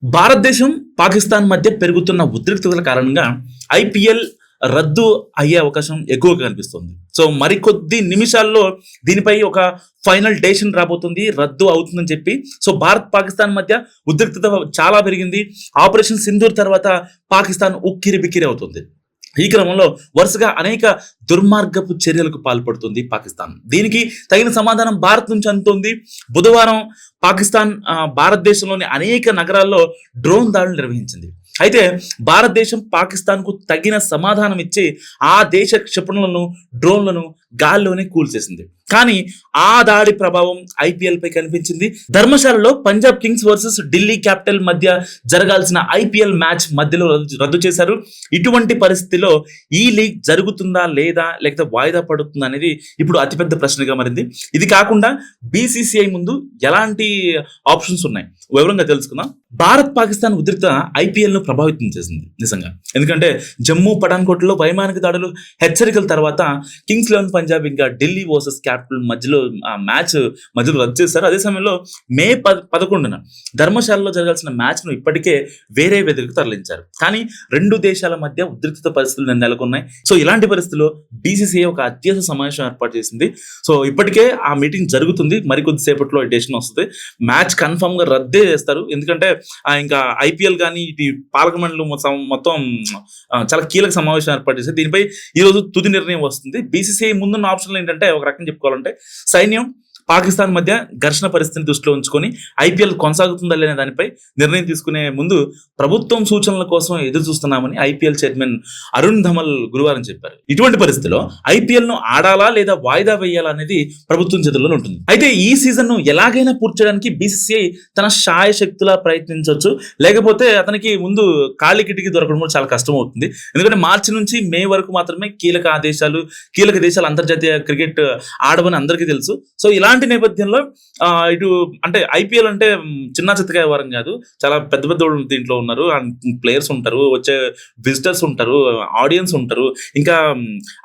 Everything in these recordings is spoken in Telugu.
భారతదేశం, పాకిస్తాన్ మధ్య పెరుగుతున్న ఉద్రిక్తతల కారణంగా ఐపీఎల్ రద్దు అయ్యే అవకాశం ఎక్కువగా కనిపిస్తుంది. సో మరికొద్ది నిమిషాల్లో దీనిపై ఒక ఫైనల్ డెసిషన్ రాబోతుంది, రద్దు అవుతుందని చెప్పి. సో భారత్ పాకిస్తాన్ మధ్య ఉద్రిక్తత చాలా పెరిగింది. ఆపరేషన్ సింధూర్ తర్వాత పాకిస్తాన్ ఉక్కిరి బిక్కిరి అవుతుంది. ఈ క్రమంలో వరుసగా అనేక దుర్మార్గపు చర్యలకు పాల్పడుతుంది పాకిస్తాన్. దీనికి తగిన సమాధానం భారత్ నుంచి అందుతోంది. బుధవారం పాకిస్తాన్ భారతదేశంలోని అనేక నగరాల్లో డ్రోన్ దాడులు నిర్వహించింది. అయితే భారతదేశం పాకిస్తాన్కు తగిన సమాధానం ఇచ్చి ఆ దేశ క్షిపణులను, డ్రోన్లను గాల్లోనే కూల్చేసింది. కానీ ఆ దాడి ప్రభావం ఐపీఎల్ పై కనిపించింది. ధర్మశాలలో Punjab Kings versus Delhi Capital మధ్య జరగాల్సిన ఐపీఎల్ మ్యాచ్ మధ్యలో రద్దు చేశారు. ఇటువంటి పరిస్థితిలో ఈ లీగ్ జరుగుతుందా లేదా, లేకపోతే వాయిదా పడుతుందా అనేది ఇప్పుడు అతిపెద్ద ప్రశ్నగా మారింది. ఇది కాకుండా బీసీసీఐ ముందు ఎలాంటి ఆప్షన్స్ ఉన్నాయి వివరంగా తెలుసుకుందాం. భారత్ పాకిస్తాన్ ఉద్రిక్త ఐపీఎల్ ను ప్రభావితం చేసింది నిజంగా. ఎందుకంటే జమ్మూ పఠాన్కోట్ లో వైమానిక దాడులు, హెచ్చరికల తర్వాత కింగ్స్ 11 పంజాబ్ ఇంకా ఢిల్లీ వర్సెస్ క్యాపిటల్ మధ్యలో ఆ మ్యాచ్ మధ్యలో రద్దు చేశారు. అదే సమయంలో మే 11న ధర్మశాలలో జరగాల్సిన మ్యాచ్ ను ఇప్పటికే వేరే వేదికకు తరలించారు. కానీ రెండు దేశాల మధ్య ఉద్రిక్త పరిస్థితులు నెలకొన్నాయి. సో ఇలాంటి పరిస్థితుల్లో బీసీసీఐ ఒక అత్యవసర సమావేశం ఏర్పాటు చేసింది. సో ఇప్పటికే ఆ మీటింగ్ జరుగుతుంది. మరికొద్ది సేపట్లో డెసిషన్ వస్తుంది. మ్యాచ్ కన్ఫర్మ్ గా రద్దే చేస్తారు. ఎందుకంటే ఇంకా ఐపీఎల్ కానీ ఇటు పాలక మండలి మొత్తం చాలా కీలక సమావేశం ఏర్పాటు చేసి దీనిపై ఈ రోజు తుది నిర్ణయం వస్తుంది. బీసీసీఐ ముందున్న ఆప్షన్లు ఏంటంటే, ఒక రకం చెప్పుకోవాలంటే సైన్యం పాకిస్తాన్ మధ్య ఘర్షణ పరిస్థితిని దృష్టిలో ఉంచుకొని ఐపీఎల్ కొనసాగుతుందా లేని దానిపై నిర్ణయం తీసుకునే ముందు ప్రభుత్వం సూచనల కోసం ఎదురు చూస్తున్నామని ఐపీఎల్ చైర్మన్ అరుణ్ ధమల్ గురువారం చెప్పారు. ఇటువంటి పరిస్థితిలో ఐపీఎల్ ను ఆడాలా లేదా వాయిదా వేయాలా అనేది ప్రభుత్వం చేతుల్లో ఉంటుంది. అయితే ఈ సీజన్ ను ఎలాగైనా పూర్తి చేయడానికి బీసీసీఐ తన శాయశక్తులా ప్రయత్నించవచ్చు. లేకపోతే అతనికి ముందు ఖాళీ కిటికీ దొరకడం కూడా చాలా కష్టం అవుతుంది. ఎందుకంటే మార్చి నుంచి మే వరకు మాత్రమే కీలక దేశాలు అంతర్జాతీయ క్రికెట్ ఆడవని అందరికీ తెలుసు. సో ఇలాంటి నేపథ్యంలో ఇటు అంటే ఐపీఎల్ అంటే చిన్న చిత్తకాయ వారం కాదు, చాలా పెద్ద పెద్ద దీంట్లో ఉన్నారు. ప్లేయర్స్ ఉంటారు, వచ్చే విజిటర్స్ ఉంటారు, ఆడియన్స్ ఉంటారు, ఇంకా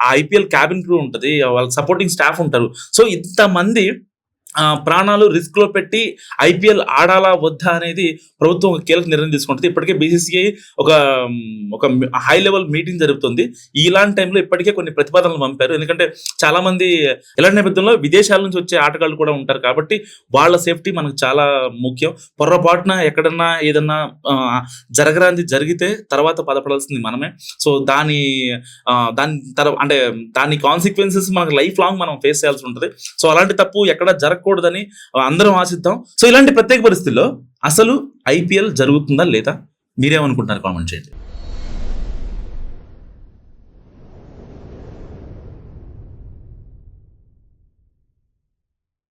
ఆ ఐపీఎల్ క్యాబిన్ క్రూ ఉంటుంది, వాళ్ళ సపోర్టింగ్ స్టాఫ్ ఉంటారు. సో ఇంతమంది ప్రాణాలు రిస్క్ లో పెట్టి ఐపీఎల్ ఆడాలా వద్దా అనేది ప్రభుత్వం ఒక కీలక నిర్ణయం తీసుకుంటుంది. ఇప్పటికే బీసీసీఐ ఒక హై లెవెల్ మీటింగ్ జరుగుతుంది. ఇలాంటి టైంలో ఇప్పటికే కొన్ని ప్రతిపాదనలు పంపారు. ఎందుకంటే చాలా మంది ఇలాంటి నేపథ్యంలో విదేశాల నుంచి వచ్చే ఆటగాళ్ళు కూడా ఉంటారు కాబట్టి వాళ్ళ సేఫ్టీ మనకు చాలా ముఖ్యం. పొర్రపాటున ఎక్కడన్నా ఏదన్నా జరగరాంది జరిగితే తర్వాత బాధపడాల్సింది మనమే. సో దాని కాన్సిక్వెన్సెస్ మనకు లైఫ్ లాంగ్ మనం ఫేస్ చేయాల్సి ఉంటుంది. సో అలాంటి తప్పు ఎక్కడ జరగకూడదని అందరం ఆశిద్దాం. సో ఇలాంటి ప్రత్యేక పరిస్థితుల్లో అసలు ఐపీఎల్ జరుగుతుందా లేదా, మీరేమనుకుంటున్నారు కామెంట్ చేయండి.